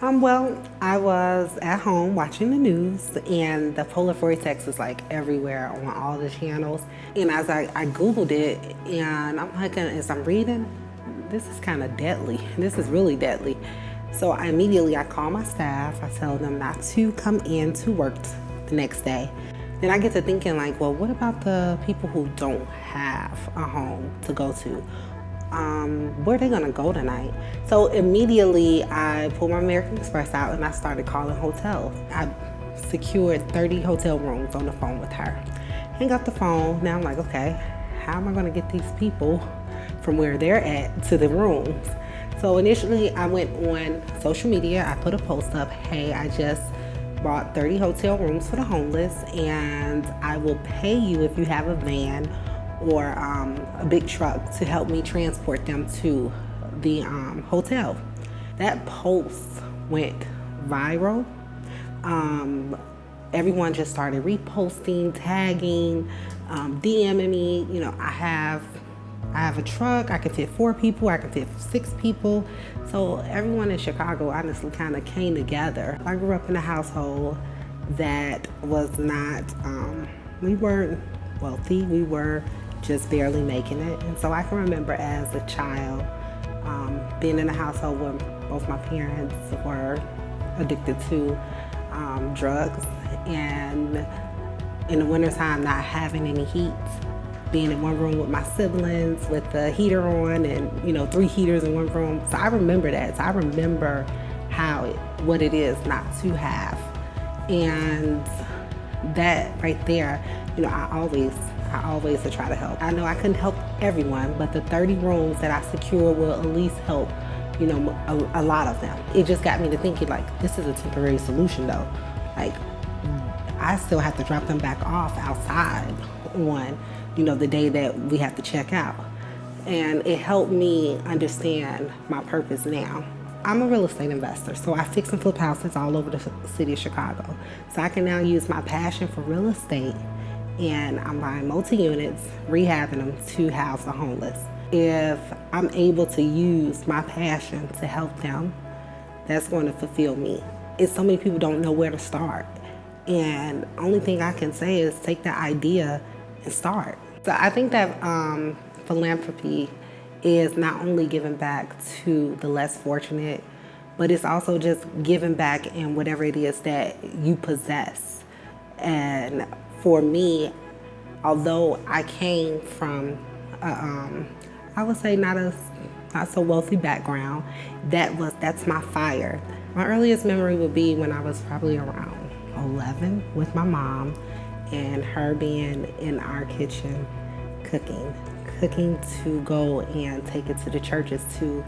Well, I was at home watching the news, and the polar vortex is like everywhere on all the channels. And as I Googled it, and I'm like, as I'm reading, this is kind of deadly. This is really deadly. So I call my staff. I tell them not to come in to work the next day. Then I get to thinking like, well, what about the people who don't have a home to go to? Where are they gonna go tonight? So immediately I pulled my American Express out and I started calling hotels. I secured 30 hotel rooms on the phone with her. Hang up the phone. Now I'm like, okay, how am I gonna get these people from where they're at to the rooms? So initially I went on social media. I put a post up, hey, I just bought 30 hotel rooms for the homeless, and I will pay you if you have a van or a big truck to help me transport them to the hotel. That post went viral. Everyone just started reposting, tagging, DMing me. You know, I have a truck, I can fit 4 people, I can fit 6 people. So everyone in Chicago honestly kind of came together. I grew up in a household that was not, we weren't wealthy, we were just barely making it. And so I can remember as a child being in a household where both my parents were addicted to drugs, and in the wintertime not having any heat, being in one room with my siblings with the heater on, and 3 heaters in one room. So I remember that. So I remember what it is not to have. And that right there, I always try to help. I know I couldn't help everyone, but the 30 rooms that I secured will at least help, a lot of them. It just got me to thinking, like, this is a temporary solution though. Like, I still have to drop them back off outside on, the day that we have to check out. And it helped me understand my purpose now. I'm a real estate investor, so I fix and flip houses all over the city of Chicago. So I can now use my passion for real estate, and I'm buying multi-units, rehabbing them to house the homeless. If I'm able to use my passion to help them, that's going to fulfill me. It's so many people don't know where to start. And only thing I can say is take the idea and start. So I think that philanthropy is not only giving back to the less fortunate, but it's also just giving back in whatever it is that you possess. And for me, although I came from, I would say not so wealthy background, that's my fire. My earliest memory would be when I was probably around 11 with my mom, and her being in our kitchen cooking to go and take it to the churches to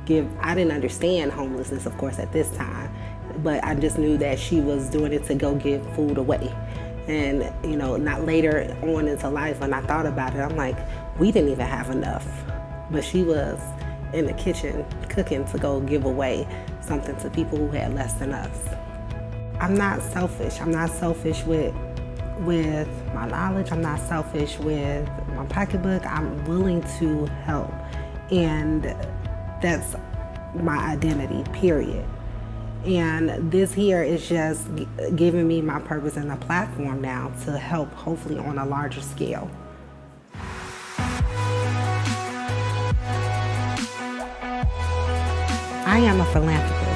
give. I didn't understand homelessness, of course, at this time, but I just knew that she was doing it to go give food away. And not later on into life, when I thought about it, I'm like, we didn't even have enough, but she was in the kitchen cooking to go give away something to people who had less than us. I'm not selfish. I'm not selfish with my knowledge. I'm not selfish with my pocketbook. I'm willing to help. And that's my identity, period. And this here is just giving me my purpose and a platform now to help, hopefully on a larger scale. I am a philanthropist.